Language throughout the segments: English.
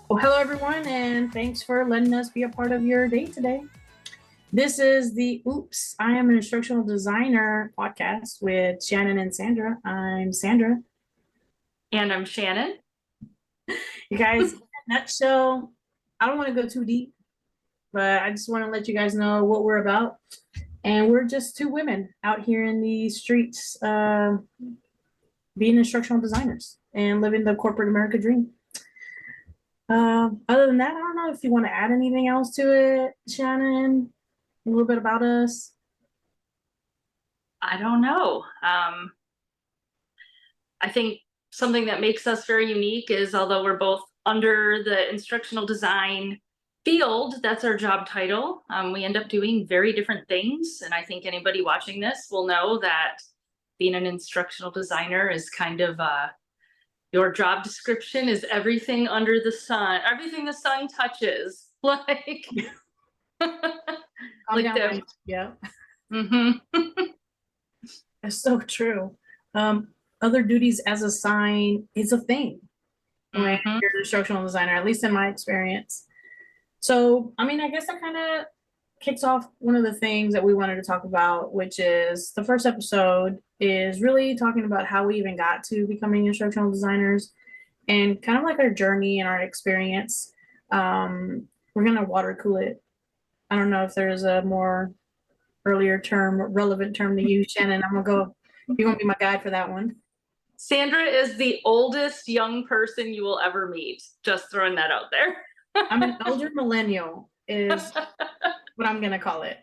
Well, hello everyone, and thanks for letting us be a part of your day today. This is the Oops, I Am an Instructional Designer podcast with Shannon and Sandra. I'm Sandra. And I'm Shannon. You guys, in a nutshell, I don't want to go too deep, but I just want to let you guys know what we're about. And we're just two women out here in the streets being instructional designers and living the corporate America dream. Other than that, I don't know if you want to add anything else to it, Shannon. A little bit about us. I don't know. I think something that makes us very unique is, although we're both under the instructional design field, that's our job title, we end up doing very different things. And I think anybody watching this will know that being an instructional designer is kind of your job description is everything under the sun, everything the sun touches. Like Like yeah. That's so true. Other duties as a sign is a thing when you're an instructional designer, at least in my experience. So, I mean, I guess that kind of kicks off one of the things that we wanted to talk about, which is the first episode is really talking about how we even got to becoming instructional designers and kind of like our journey and our experience. We're going to water cool it. I don't know if there's a more earlier term, relevant term to use, Shannon. You're going to be my guide for that one. Sandra is the oldest young person you will ever meet. Just throwing that out there. I'm an older millennial is what I'm going to call it.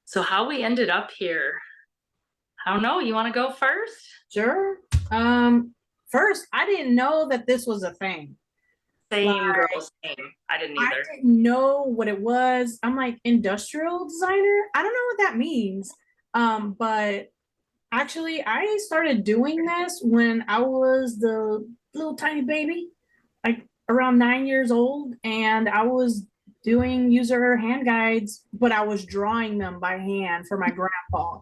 So how we ended up here, I don't know. You want to go first? Sure. First, I didn't know that this was a thing. Same, girl, same. I didn't either. I didn't know what it was. I'm like, industrial designer? I don't know what that means. But actually, I started doing this when I was the little tiny baby, like around 9 years old, and I was doing user hand guides, but I was drawing them by hand for my grandpa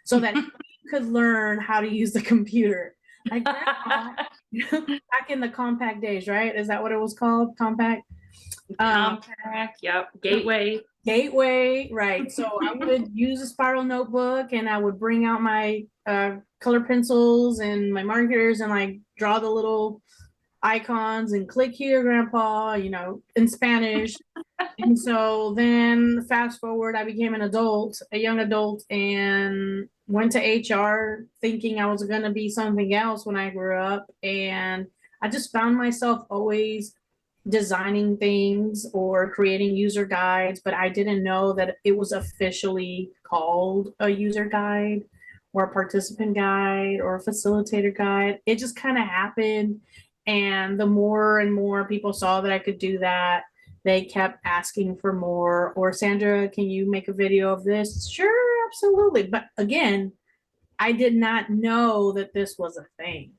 so that he could learn how to use the computer. Like grandpa, back in the compact days, right? Is that what it was called? Compact? Compact, yep. Gateway, right. So I would use a spiral notebook and I would bring out my color pencils and my markers and like draw the little icons and click here, grandpa, in Spanish. And so then fast forward, I became a young adult, and went to HR thinking I was going to be something else when I grew up. And I just found myself always designing things or creating user guides, but I didn't know that it was officially called a user guide or a participant guide or a facilitator guide. It just kind of happened. And the more and more people saw that I could do that, they kept asking for more. Or, Sandra, can you make a video of this? Sure, absolutely. But again, I did not know that this was a thing.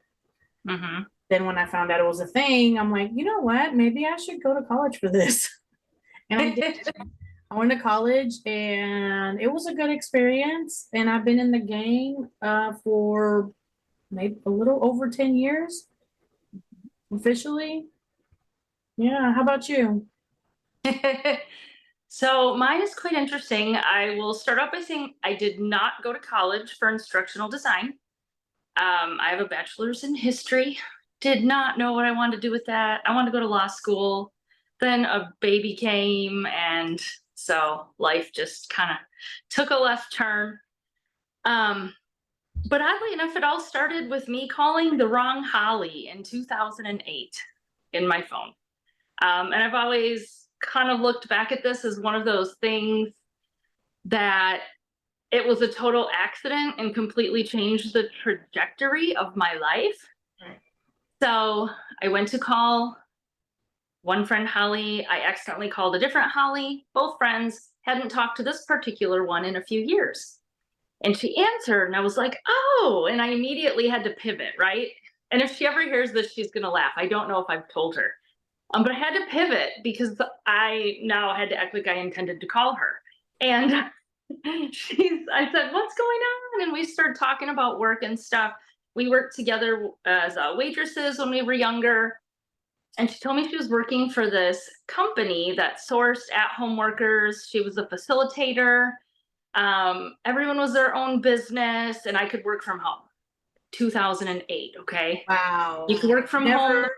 Then when I found out it was a thing, I'm like, you know what? Maybe I should go to college for this. And I did. I went to college and it was a good experience. And I've been in the game for maybe a little over 10 years officially. Yeah. How about you? So mine is quite interesting. I will start off by saying I did not go to college for instructional design. I have a bachelor's in history. Did not know what I wanted to do with that. I wanted to go to law school. Then a baby came, and so life just kind of took a left turn. But oddly enough, it all started with me calling the wrong Holly in 2008 in my phone. And I've always kind of looked back at this as one of those things that it was a total accident and completely changed the trajectory of my life. So I went to call one friend, Holly. I accidentally called a different Holly. Both friends hadn't talked to this particular one in a few years. And she answered, and I was like, oh, and I immediately had to pivot, right? And if she ever hears this, she's going to laugh. I don't know if I've told her. But I had to pivot because I now had to act like I intended to call her. And I said, what's going on? And we started talking about work and stuff. we worked together as waitresses when we were younger. And she told me she was working for this company that sourced at-home workers. She was a facilitator. Everyone was their own business, and I could work from home. 2008, okay? Wow. You could work from Never home.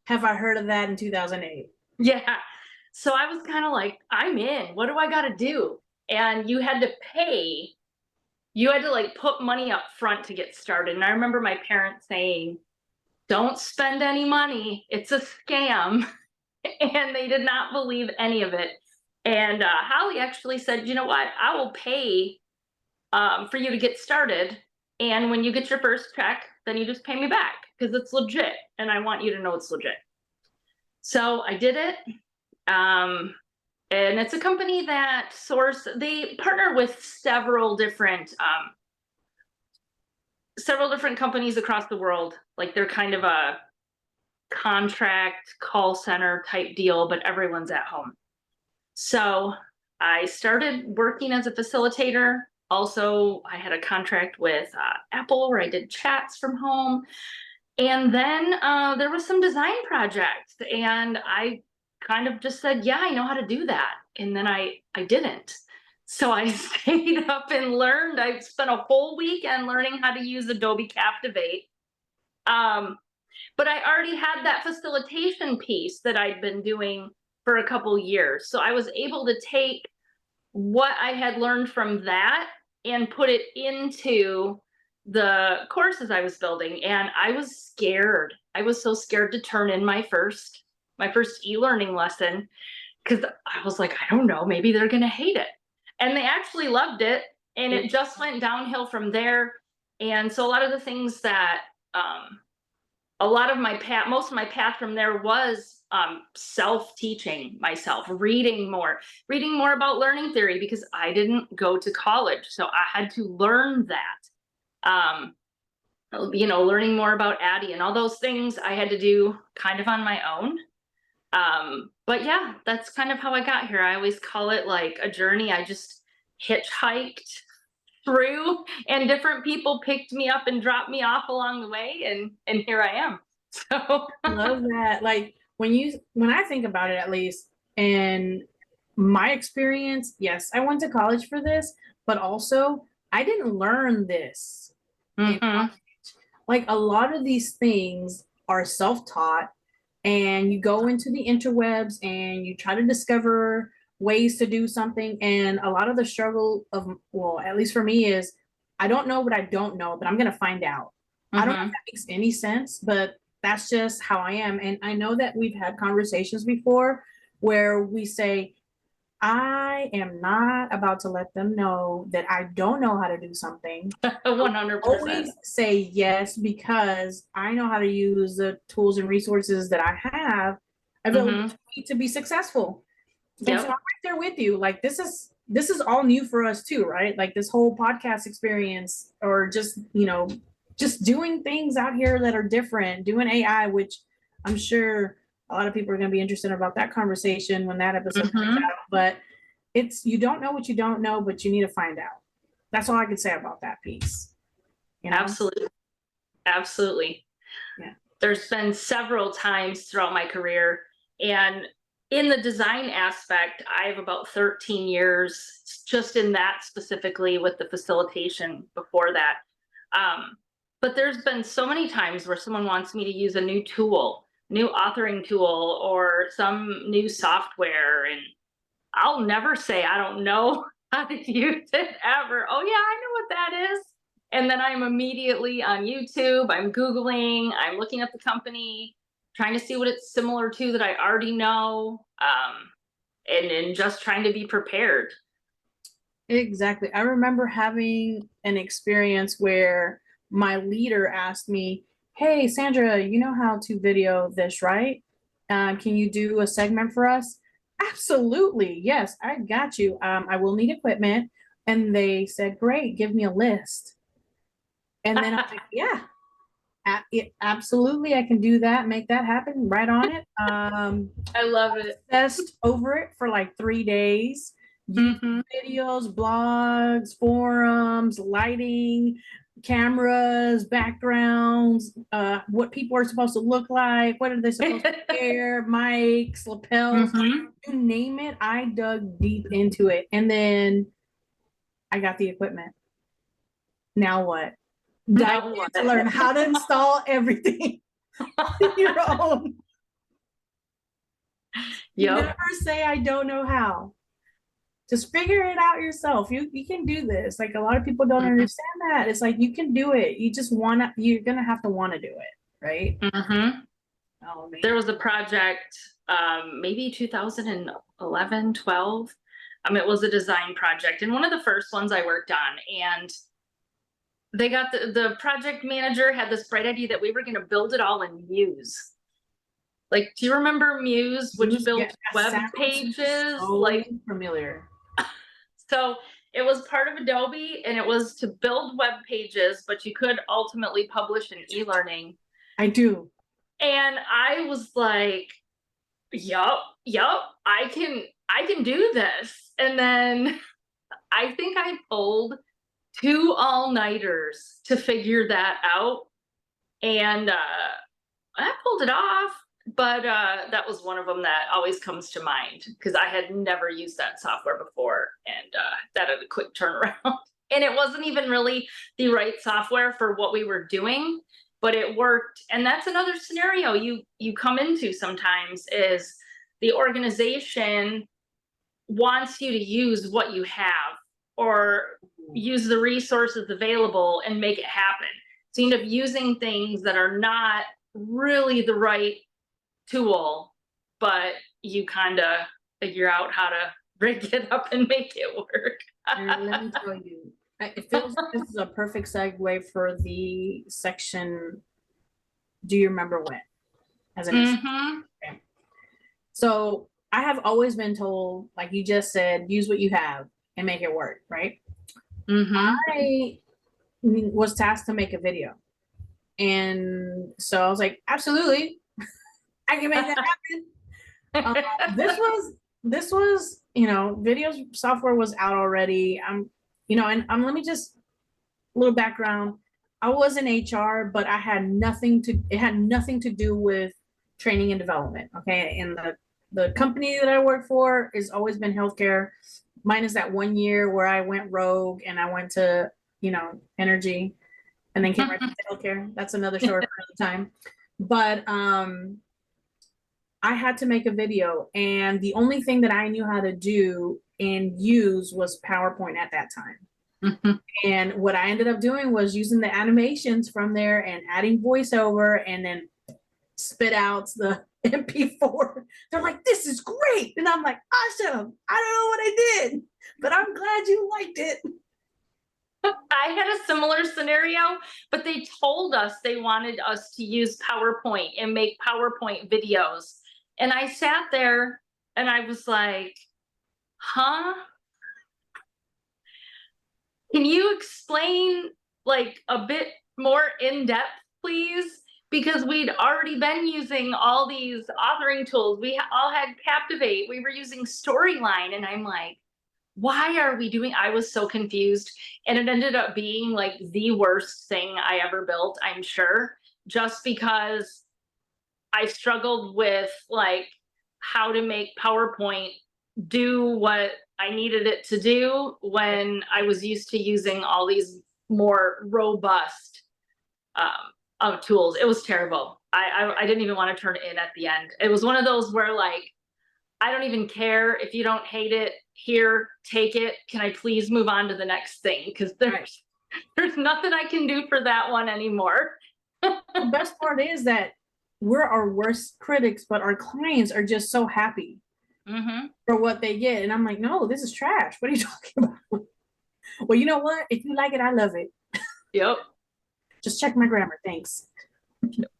have I heard of that in 2008. Yeah. So I was kind of like, I'm in. What do I got to do? And you had to pay. You had to like put money up front to get started. And I remember my parents saying, don't spend any money. It's a scam. And they did not believe any of it. And Holly actually said, you know what? I will pay for you to get started. And when you get your first check, then you just pay me back because it's legit. And I want you to know it's legit. So I did it. And it's a company that they partner with several different companies across the world. Like they're kind of a contract call center type deal, but everyone's at home. So I started working as a facilitator. Also, I had a contract with Apple where I did chats from home. And then there was some design projects, and I kind of just said, yeah, I know how to do that. And then I didn't. So I stayed up and learned. I spent a whole weekend learning how to use Adobe Captivate. But I already had that facilitation piece that I'd been doing for a couple years. So I was able to take what I had learned from that and put it into the courses I was building. And I was scared. I was so scared to turn in my first e-learning lesson because I was like, I don't know, maybe they're going to hate it. And they actually loved it. And it just went downhill from there. And so a lot of the things that, most of my path from there was self-teaching myself, reading more about learning theory because I didn't go to college. So I had to learn that. Learning more about Addie and all those things I had to do kind of on my own. But yeah, that's kind of how I got here. I always call it like a journey. I just hitchhiked through, and different people picked me up and dropped me off along the way, and here I am. So Love that. Like when I think about it, at least in my experience, yes, I went to college for this, but also I didn't learn this. mhm. Like a lot of these things are self-taught, and you go into the interwebs and you try to discover ways to do something. And a lot of the struggle of, well, at least for me, is I don't know what I don't know, but I'm going to find out. I don't know if that makes any sense, but that's just how I am. And I know that we've had conversations before where we say, I am not about to let them know that I don't know how to do something. 100%. Always say yes, because I know how to use the tools and resources that I have available to be successful. And so I'm right there with you. Like this is all new for us too, right? Like this whole podcast experience, or just just doing things out here that are different, doing AI, which I'm sure a lot of people are going to be interested about that conversation when that episode comes out. But you don't know what you don't know, but you need to find out. That's all I can say about that piece. Absolutely. Yeah. There's been several times throughout my career, and in the design aspect, I have about 13 years just in that, specifically with the facilitation before that. But there's been so many times where someone wants me to use a new tool, new authoring tool, or some new software, and I'll never say I don't know how to use it ever. Oh yeah, I know what that is. And then I'm immediately on YouTube, I'm Googling, I'm looking up the company, trying to see what it's similar to that I already know, and just trying to be prepared. Exactly. I remember having an experience where my leader asked me, hey, Sandra, you know how to video this, right? Can you do a segment for us? Absolutely. Yes, I got you. I will need equipment. And they said, great, give me a list. And then I'm like, yeah, absolutely. I can do that. Make that happen. Right on it. I love it. Obsessed over it for like 3 days. Videos, blogs, forums, lighting, cameras, backgrounds, what people are supposed to look like, what are they supposed to wear, mics, lapels, Mhm. you name it. I dug deep into it. And then I got the equipment. Now what? Dive Now in what? to learn how to install everything on your own. Yep. Never say I don't know how. Just figure it out yourself. You can do this. Like a lot of people don't Mhm. understand that. It's like you can do it. You just wanna you're gonna have to want to do it, right? Mhm. Oh man. There was a project, maybe 2011, 12. It was a design project, and one of the first ones I worked on. And they got the project manager had this bright idea that we were going to build it all in Muse. Like, do you remember Muse, which Yeah, built that web sounds pages? so Like, familiar. so it was part of Adobe, and it was to build web pages, but you could ultimately publish an e-learning. I do. And I was like, yup, I can do this. And then I think I pulled 2 all-nighters to figure that out. And I pulled it off, but that was one of them that always comes to mind because I had never used that software before, and that had a quick turnaround. And it wasn't even really the right software for what we were doing, but it worked. And that's another scenario you come into sometimes is the organization wants you to use what you have or use the resources available and make it happen. So you end up using things that are not really the right tool, but you kind of figure out how to rig it up and make it work. And let me tell you, it feels like this is a perfect segue for the section. Do you remember when? As an Mm-hmm. okay. So I have always been told, like you just said, use what you have and make it work, right? Mm-hmm. I was tasked to make a video. And so I was like, absolutely, I can make that happen. This was, video software was out already. And let me just a little background. I was in HR, but it had nothing to do with training and development. Okay. And the company that I work for has always been healthcare, minus that 1 year where I went rogue and I went to, energy and then came right back to healthcare. That's another story for another time. But I had to make a video, and the only thing that I knew how to do and use was PowerPoint at that time. Mm-hmm. And what I ended up doing was using the animations from there and adding voiceover and then spit out the MP4. They're like, this is great. And I'm like, awesome. I don't know what I did, but I'm glad you liked it. I had a similar scenario, but they told us they wanted us to use PowerPoint and make PowerPoint videos. And I sat there and I was like, huh? Can you explain like a bit more in depth, please? Because we'd already been using all these authoring tools. We all had Captivate. We were using Storyline. And I'm like, why are we doing? I was so confused. And it ended up being like the worst thing I ever built, I'm sure, just because I struggled with like how to make PowerPoint do what I needed it to do when I was used to using all these more robust of tools. It was terrible. I didn't even want to turn it in at the end. It was one of those where like, I don't even care if you don't hate it. Here, take it. Can I please move on to the next thing? Because there's nothing I can do for that one anymore. The best part is that we're our worst critics, but our clients are just so happy for what they get. And I'm like, no, this is trash. What are you talking about? Well, you know what? If you like it, I love it. Yep. Just check my grammar. Thanks.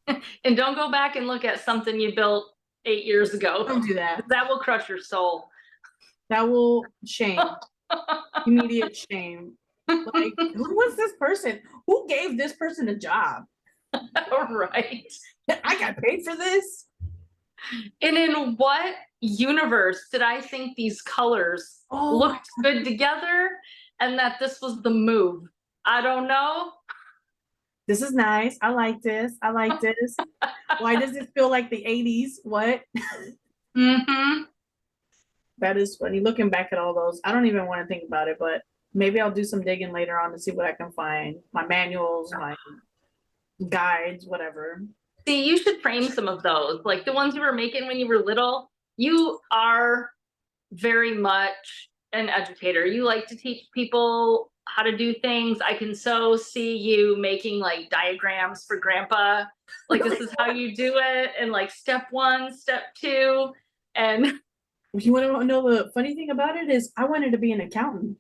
And don't go back and look at something you built 8 years ago. Don't do that. That will crush your soul. That will shame. Immediate shame. Like, who was this person? Who gave this person a job? Right. I got paid for this. And in what universe did I think these colors looked good together and that this was the move? I don't know. This is nice. I like this. I like this. Why does this feel like the 80s? What? Mm-hmm. That is funny. Looking back at all those, I don't even want to think about it, but maybe I'll do some digging later on to see what I can find. My manuals, my guides, whatever. See, you should frame some of those, like the ones you were making when you were little. You are very much an educator. You like to teach people how to do things. I can so see you making like diagrams for grandpa. Like this is how you do it, and like step 1, step 2. And You want to know the funny thing about it is I wanted to be an accountant.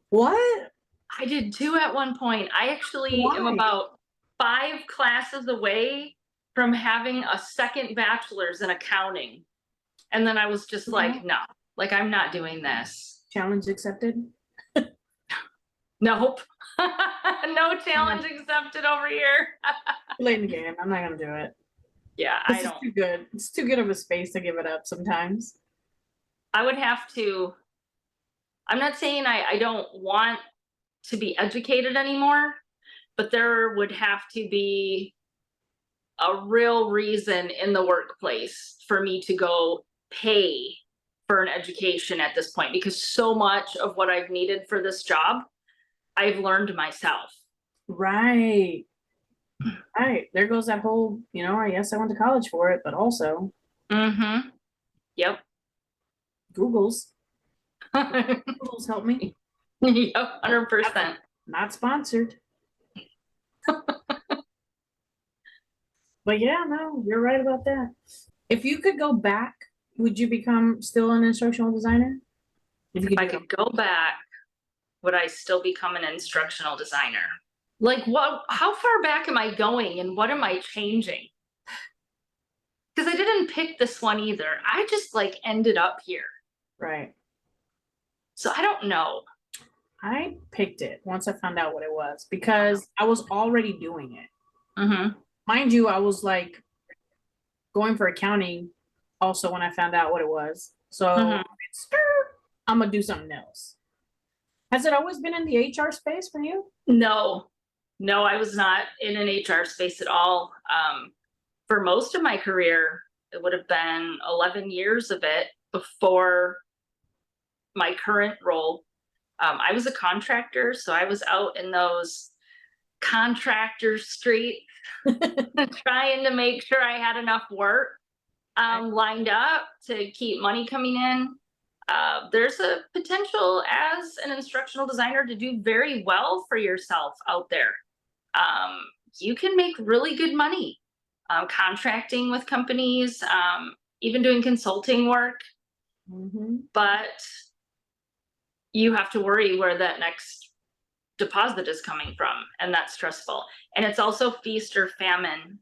What? I did too at one point. I actually am Why? about 5 classes away from having a second bachelor's in accounting. And then I was just like, no, like I'm not doing this. Challenge accepted. Nope. No challenge accepted over here. Late in the game. I'm not gonna do it. Yeah, This I is don't. too good. It's too good of a space to give it up sometimes. I would have to. I'm not saying I don't want to be educated anymore, but there would have to be a real reason in the workplace for me to go pay for an education at this point, because so much of what I've needed for this job, I've learned myself. Right. Right. There goes that whole, yes, I went to college for it, but also Mm-hmm. Yep. Google's Yep, helped me. 100%. Not sponsored. But yeah, no, you're right about that. If you could go back, would you become still an instructional designer? If I could go back, would I still become an instructional designer? Like, what? How far back am I going, and what am I changing? Because I didn't pick this one either. I just like ended up here. Right. So I don't know. I picked it once I found out what it was because I was already doing it. Mm-hmm. Mind you, I was like going for accounting also when I found out what it was. So I'm gonna do something else. Has it always been in the HR space for you? No, I was not in an HR space at all. For most of my career, it would have been 11 years of it before my current role. I was a contractor, so I was out in those contractor streets trying to make sure I had enough work lined up to keep money coming in. There's a potential as an instructional designer to do very well for yourself out there. You can make really good money contracting with companies, even doing consulting work. Mm-hmm. But you have to worry where that next deposit is coming from, and that's stressful. And it's also feast or famine.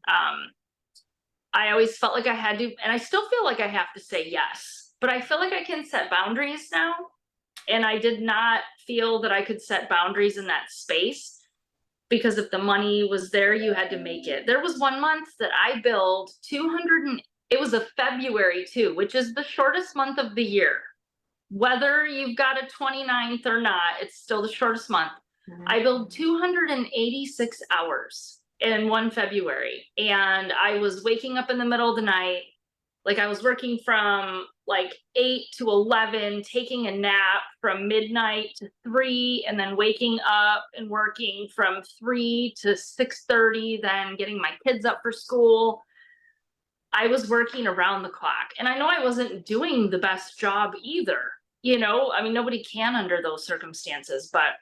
I always felt like I had to, and I still feel like I have to say yes, but I feel like I can set boundaries now. And I did not feel that I could set boundaries in that space, because if the money was there, you had to make it. There was one month that I billed 200, and it was a February too, which is the shortest month of the year. Whether you've got a 29th or not, it's still the shortest month. Mm-hmm. I billed 286 hours in one February, and I was waking up in the middle of the night. Like I was working from like 8 to 11, taking a nap from midnight to 3, and then waking up and working from 3 to 6:30, then getting my kids up for school. I was working around the clock, and I know I wasn't doing the best job either. I mean, nobody can under those circumstances, but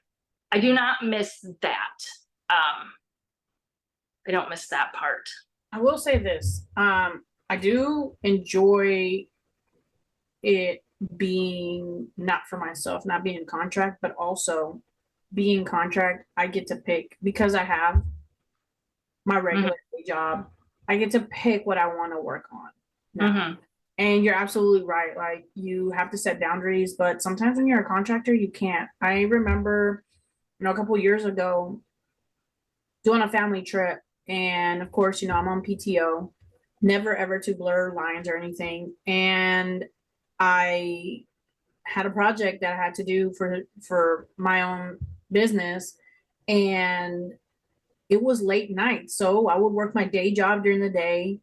I do not miss that. I don't miss that part. I will say this. I do enjoy it being not for myself, not being contract, but also being contract. I get to pick because I have my regular job. I get to pick what I want to work on. Mm-hmm. And you're absolutely right. Like you have to set boundaries, but sometimes when you're a contractor, you can't. I remember, a couple of years ago doing a family trip. And of course, I'm on PTO, never ever to blur lines or anything. And I had a project that I had to do for my own business. And it was late night. So I would work my day job during the day,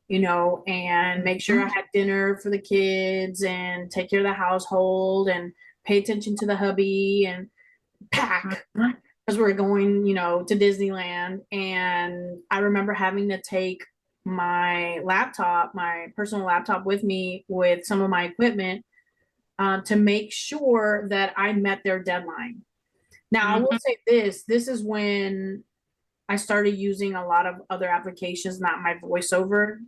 and make sure I had dinner for the kids and take care of the household and pay attention to the hubby and pack because we're going, to Disneyland. And I remember having to take my laptop, my personal laptop with me with some of my equipment to make sure that I met their deadline. Now, I will say this is when I started using a lot of other applications, not my voiceover.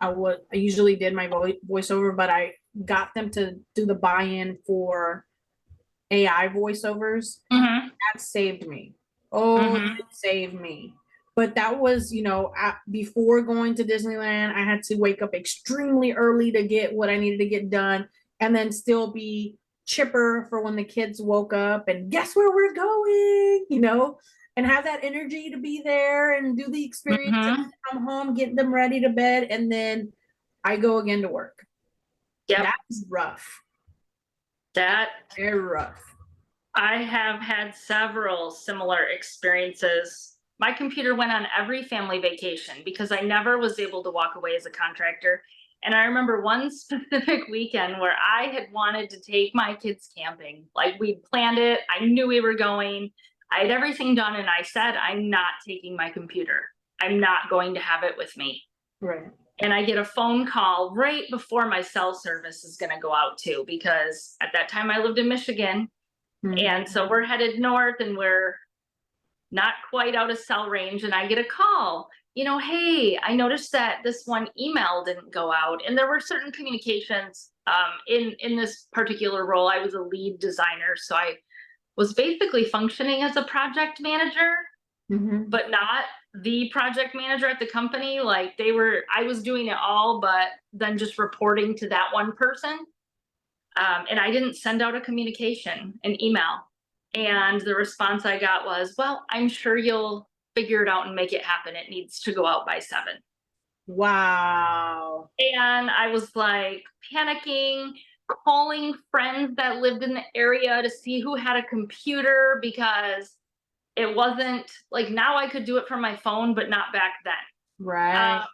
I usually did my voiceover, but I got them to do the buy-in for AI voiceovers. That saved me. Oh, it saved me. But that was, before going to Disneyland, I had to wake up extremely early to get what I needed to get done and then still be chipper for when the kids woke up and guess where we're going, and have that energy to be there and do the experience and come home, get them ready to bed, and then I go again to work. Yep. That's rough. Very rough. I have had several similar experiences. My computer went on every family vacation because I never was able to walk away as a contractor. And I remember one specific weekend where I had wanted to take my kids camping. Like, we planned it. I knew we were going. I had everything done. And I said, I'm not taking my computer. I'm not going to have it with me. Right. And I get a phone call right before my cell service is going to go out too, because at that time I lived in Michigan. And so we're headed north and we're not quite out of cell range. And I get a call, hey, I noticed that this one email didn't go out. And there were certain communications in this particular role. I was a lead designer. So I was basically functioning as a project manager, but not the project manager at the company. Like, I was doing it all, but then just reporting to that one person. And I didn't send out a communication, an email. And the response I got was, well, I'm sure you'll figure it out and make it happen. It needs to go out by 7. Wow. And I was like panicking, calling friends that lived in the area to see who had a computer, because it wasn't like, now I could do it from my phone, but not back then. Right.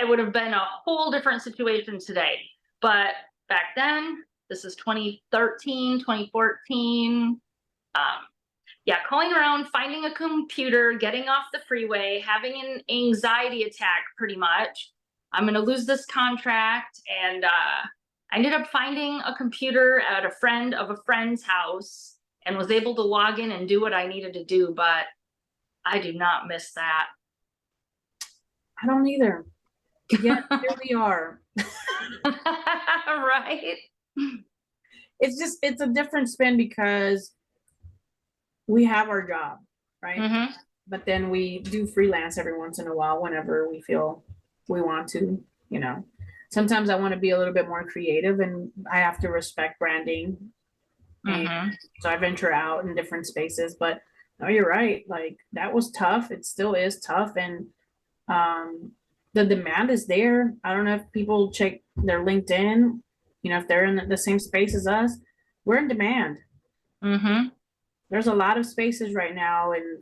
It would have been a whole different situation today. But back then, this is 2013, 2014. Calling around, finding a computer, getting off the freeway, having an anxiety attack, pretty much. I'm going to lose this contract. And I ended up finding a computer at a friend of a friend's house and was able to log in and do what I needed to do. But I do not miss that. I don't either. Yeah, here we are. Right. It's a different spin because we have our job, right? But then we do freelance every once in a while whenever we feel we want to, Sometimes I want to be a little bit more creative and I have to respect branding. And so I venture out in different spaces, but no, you're right. Like, that was tough. It still is tough. And the demand is there. I don't know if people check their LinkedIn, if they're in the same space as us, we're in demand. There's a lot of spaces right now and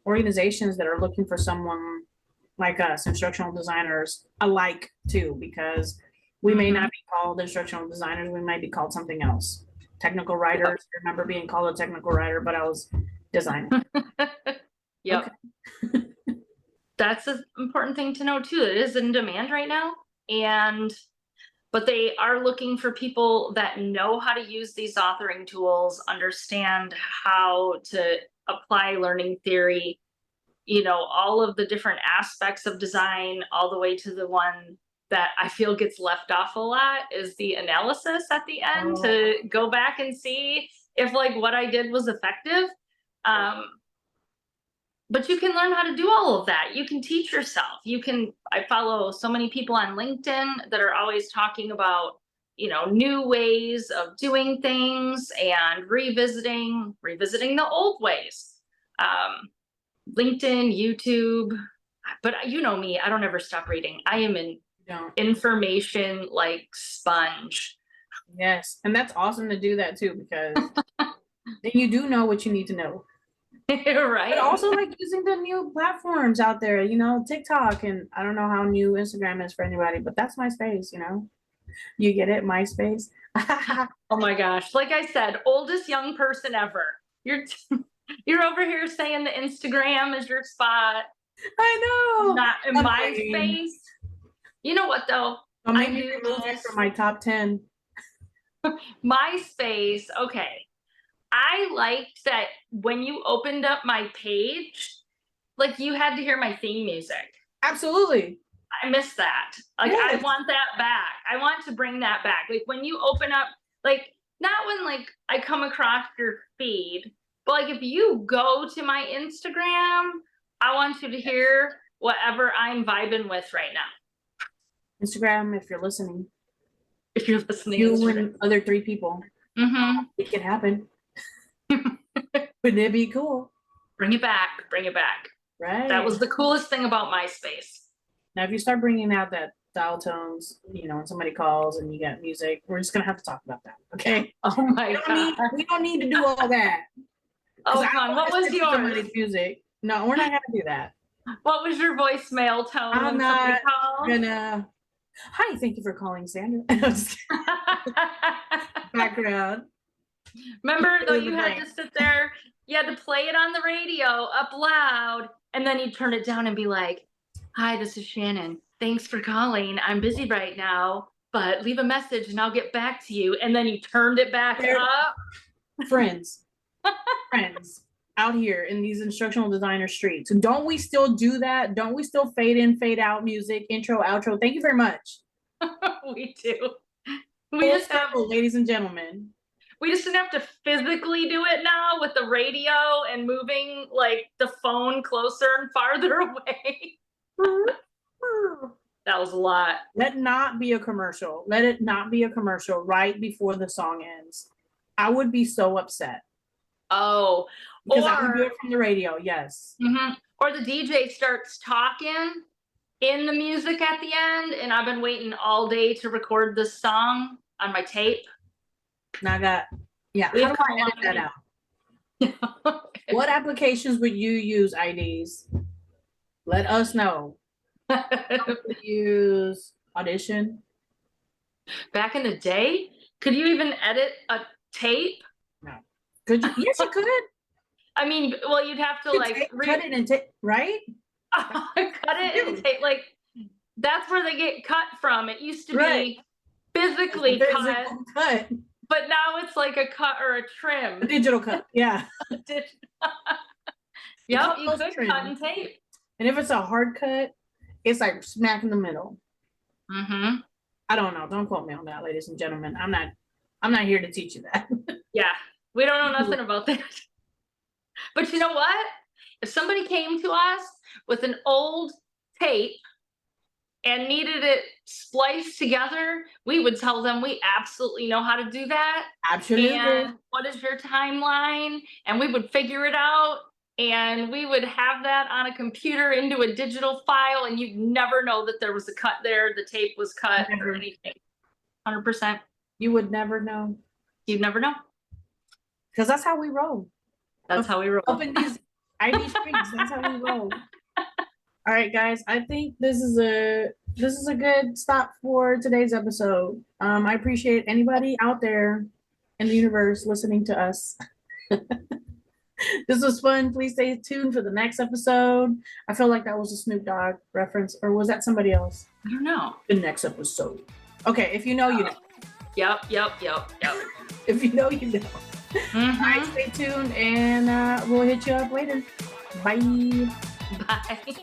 organizations that are looking for someone like us, instructional designers alike too, because we may not be called instructional designers. We might be called something else. Technical writers. I remember being called a technical writer, but I was designing. Yep. Okay. That's an important thing to know too. It is in demand right now. But they are looking for people that know how to use these authoring tools, understand how to apply learning theory, all of the different aspects of design, all the way to the one that I feel gets left off a lot is the analysis at the end to go back and see if what I did was effective. But you can learn how to do all of that. You can teach yourself. I follow so many people on LinkedIn that are always talking about, new ways of doing things and revisiting the old ways. LinkedIn, YouTube, but you know me, I don't ever stop reading. I am an information sponge. Yes. And that's awesome to do that too, because then you do know what you need to know. Right. But also like using the new platforms out there, you know, TikTok, and I don't know how new Instagram is for anybody, but that's MySpace, you know. You get it, MySpace. I Oh my gosh. Like I said, oldest young person ever. You're you're over here saying the Instagram is your spot, know. not in I'm my lame. space. You know what though? Don't I make me do remove it miss from my top 10. MySpace. Okay. I liked that when you opened up my page, like you had to hear my theme music. Absolutely. I miss that. Like I Yes. want that back. I want to bring that back. Like when you open up, like not when like I come across your feed, but like if you go to my Instagram, I want you to hear whatever I'm vibing with right now. Instagram, if you're listening, If you're listening, you Instagram. and other 3 people, Mm-hmm. it can happen. Wouldn't it be cool? Bring it back. Bring it back. Right. That was the coolest thing about MySpace. Now, if you start bringing out that dial tones, you know, when somebody calls and you got music, we're just gonna have to talk about that. Okay. Oh my god. We don't need to do all that. Oh, 'Cause I come on. don't What wanna was listen to yours? somebody's music. No, we're not gonna do that. What was your voicemail tone I'm when somebody not called? gonna. Hi, thank you for calling Sandra. Background. Remember though, In the you had brain. to sit there, you had to play it on the radio up loud, and then you'd turn it down and be like, hi, this is Shannon. Thanks for calling. I'm busy right now, but leave a message and I'll get back to you. And then you turned it back There- up. Friends. Friends out here in these instructional designer streets. Don't we still do that? Don't we still fade in, fade out music, intro, outro? Thank you very much. We do. We Full just have, circle, ladies and gentlemen. we just didn't have to physically do it now with the radio and moving like the phone closer and farther away. That was a lot. Let not be a commercial. Let it not be a commercial right before the song ends. I would be so upset Oh, because I would do or it from the radio. Yes. or the DJ starts talking in the music at the end, and I've been waiting all day to record this song on my tape. Now I got, yeah. We've How do come I edit that out? What applications would you use, IDs? Let us know. Use Audition. Back in the day, could you even edit a tape? Could you? Yes, you could. I mean, well, you'd have to like cut it and take, right? cut it and take like that's where they get cut from. It used to Right. be physically There's cut, a cut. but now it's like a cut or a trim. A digital cut. Yeah. Yep, cut you those could trims. cut and tape. And if it's a hard cut, it's like smack in the middle. Mm-hmm. I don't know. Don't quote me on that, ladies and gentlemen. I'm not here to teach you that. Yeah, we don't know nothing about that. But you know what? If somebody came to us with an old tape and needed it spliced together, we would tell them we absolutely know how to do that. Absolutely. And what is your timeline? And we would figure it out. And we would have that on a computer into a digital file, and you'd never know that there was a cut there, the tape was cut, Never. or anything. 100%. You would never know. You'd never know. Because that's how we roll. That's how we roll. Up in these ID streets, that's how we roll. All right, guys. I think this is a good stop for today's episode. I appreciate anybody out there in the universe listening to us. This was fun. Please stay tuned for the next episode. I feel like that was a Snoop Dogg reference, or was that somebody else? I don't know. The next episode. Okay, if you know, you know. Yep. If you know, you know. All right, stay tuned, and we'll hit you up later. Bye. Bye.